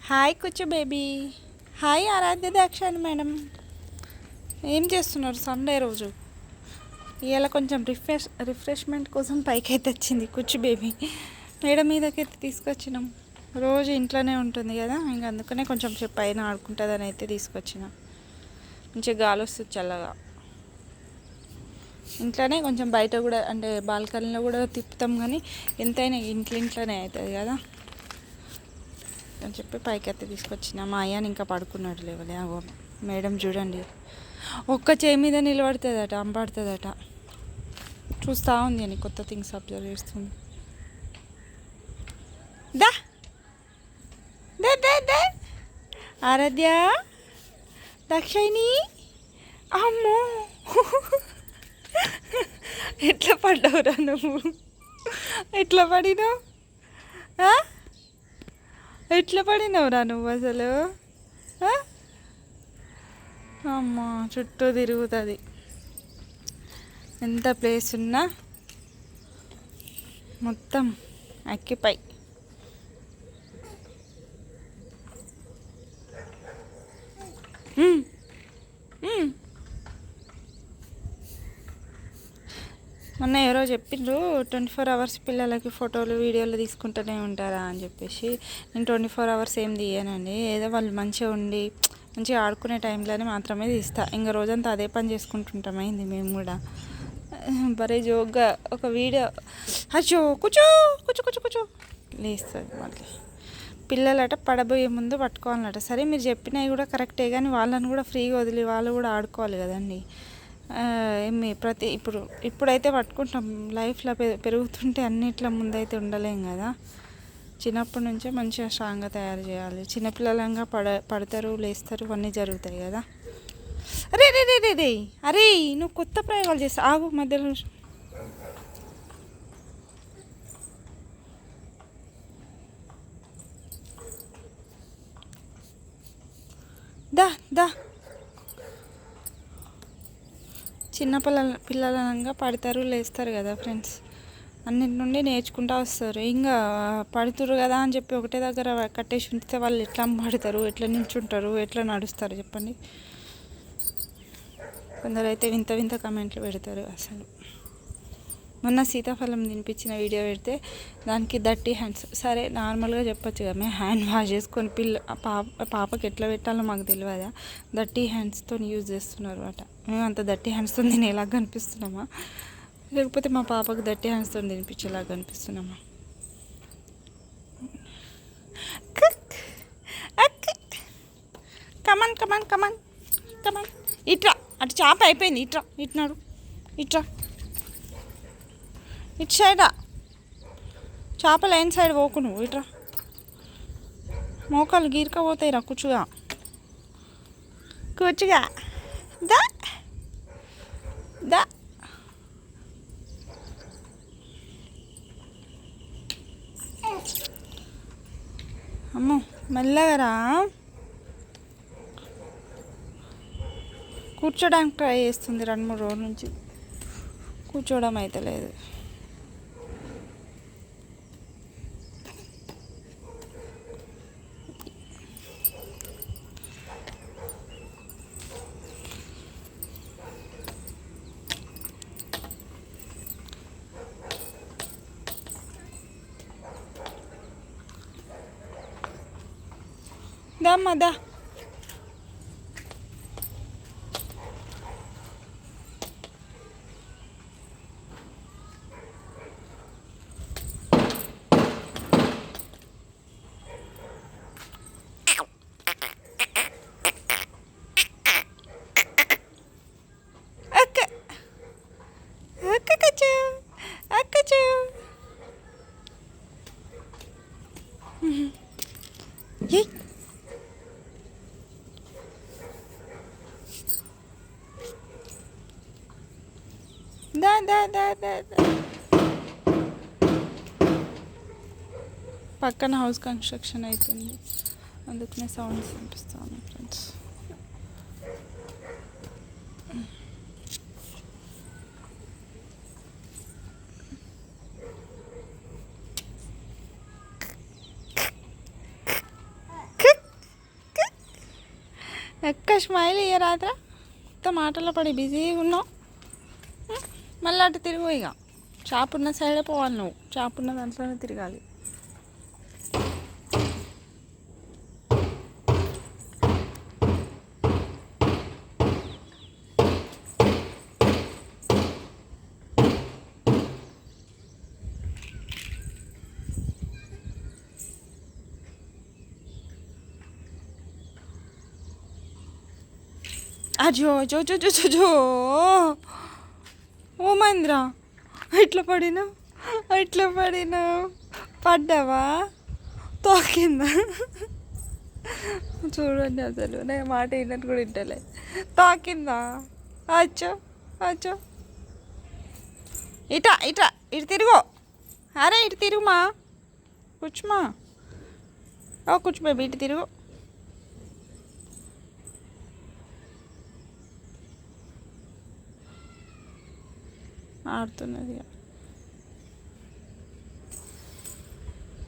Hi కూర్చో baby. Hi ఆరాధ్య Dakshayani madam. ఏం చేస్తున్నారు సండే రోజు? ఇవాళ కొంచెం రిఫ్రెష్మెంట్ కోసం పైకి అయితే వచ్చింది కూర్చో బేబీ. మేడ మీదకి అయితే తీసుకొచ్చినాం. రోజు ఇంట్లోనే ఉంటుంది కదా, ఇంకా అందుకనే కొంచెం సేపు పైన ఆడుకుంటుందని అయితే తీసుకొచ్చినాం. మంచిగా గాలి వస్తుంది చల్లగా. ఇంట్లోనే కొంచెం బయట కూడా అంటే బాల్కనీలో కూడా తిప్పుతాం, కానీ ఎంతైనా ఇంట్లోనే అవుతుంది కదా అని చెప్పి పైకి అయితే తీసుకొచ్చిన. మా అయ్యాని ఇంకా పడుకున్నాడు లేవలే. అగో మేడం చూడండి, ఒక్క చేయి మీద నిలబడుతుందట, అంపడుతుందట. చూస్తూ ఉంది అని కొత్త థింగ్స్ అబ్జర్వ్ చేస్తుంది. దా దా దా దా ఆరాధ్య దాక్షాయిని. అమ్మో ఎట్లా పడ్డావురా నువ్వు? ఎట్లా పడినావు? ఎట్లా పడినావురా నువ్వు అసలు? అమ్మా చుట్టూ తిరుగుతుంది. ఎంత ప్లేస్ ఉన్నా మొత్తం అక్కిపై. మొన్న ఎవరో చెప్పిండ్రు 24 అవర్స్ పిల్లలకి ఫోటోలు వీడియోలు తీసుకుంటూనే ఉంటారా అని చెప్పేసి. నేను 24 అవర్స్ ఏం తీయనండి. ఏదో వాళ్ళు మంచిగా ఉండి మంచిగా ఆడుకునే టైంలోనే మాత్రమే తీస్తా. ఇంకా రోజంతా అదే పని చేసుకుంటుంటామైంది మేము కూడా. బరే జోగ్గా ఒక వీడియో అచ్చో కూర్చో కూర్చో కూర్చో కూర్చో లేస్తుంది మళ్ళీ. పిల్లలట పడబోయే ముందు పట్టుకోవాలన్నట. సరే మీరు చెప్పినవి కూడా కరెక్టే, కానీ వాళ్ళని కూడా ఫ్రీగా వదిలి వాళ్ళు కూడా ఆడుకోవాలి కదండి. ఏమి ఇప్పుడైతే పట్టుకుంటాం. లైఫ్లో పెరుగుతుంటే అన్నిట్లో ముందైతే ఉండలేం కదా. చిన్నప్పటి నుంచే మంచిగా స్ట్రాంగ్గా తయారు చేయాలి. చిన్నపిల్లలంగా పడతారు, లేస్తారు, అన్నీ జరుగుతాయి కదా. అరే రే రే రే రే అరే నువ్వు కొత్త ప్రయోగాలు చేస్తా. ఆగు మధ్యలో. దా దా చిన్న పిల్లలంగా పడతారు, లేస్తారు కదా ఫ్రెండ్స్. అన్నిటి నుండి నేర్చుకుంటూ వస్తారు. ఇంకా పడుతురు కదా అని చెప్పి ఒకటే దగ్గర కట్టేసి ఉంచితే వాళ్ళు ఎట్లా పడతారు, ఎట్లా నిల్చుంటారు, ఎట్లా నడుస్తారు చెప్పండి. కొందరు అయితే వింత వింత కామెంట్లు పెడతారు అసలు. మొన్న సీతాఫలం తినిపించిన వీడియో పెడితే దానికి డర్టీ హ్యాండ్స్. సరే నార్మల్గా చెప్పొచ్చు కదా, మేము హ్యాండ్ వాష్ చేసుకొని పాపకి ఎట్లా పెట్టాలో మాకు తెలియదా? డర్టీ హ్యాండ్స్తో యూజ్ చేస్తున్నారు అన్నమాట. మేము అంత డర్టీ హ్యాండ్స్తో తినేలాగా కనిపిస్తున్నామా, లేకపోతే మా పాపకు డర్టీ హ్యాండ్స్తో తినిపించేలాగా కనిపిస్తున్నామా? కమాన్ కమాన్ కమాన్ కమాన్. ఇట్రా, అటు చేప అయిపోయింది. ఇట్రా, ఇట్నాడు, ఇట్రా, ఇటు సైడా. చేప లైన్ సైడ్ పోకు నువ్వు. ఇట్రా, మోకాలు గీరకపోతాయి రా. కూర్చుగా కూర్చుగా. దా దా అమ్మో మెల్లగా రా. కూర్చోడానికి ట్రై చేస్తుంది 2-3 రోజుల నుంచి. కూర్చోవడం అయితే లేదు. దమ్మా దా. దా దా దా దా దా. పక్కన హౌస్ కన్స్ట్రక్షన్ అవుతుంది, అందుకనే సౌండ్స్ వినిపిస్తాను ఫ్రెండ్స్. స్మైల్ ఇయ్య రాత్రా ఇంత మాటల్లో పడి బిజీగా ఉన్నావు. మళ్ళీ అటు తిరుగు. ఇక షాప్ ఉన్న సైడే పోవాలి నువ్వు. షాప్ ఉన్న దాంట్లోనే తిరగాలి. అజో జో జో జో జో జో. ఓ మహేంద్ర, ఇట్లా పడినా పడ్డావా? తోకిందా? చూడండి అసలు నేను మాట విన్నట్టు కూడా వింటలే. తాకిందా? అచ్చో అచ్చో. ఇటు తిరుగు. అరే ఇటు తిరుగుమా. కూర్చుమా. కూర్చో బేబీ, ఇటు తిరుగు. ఆడుతున్నది.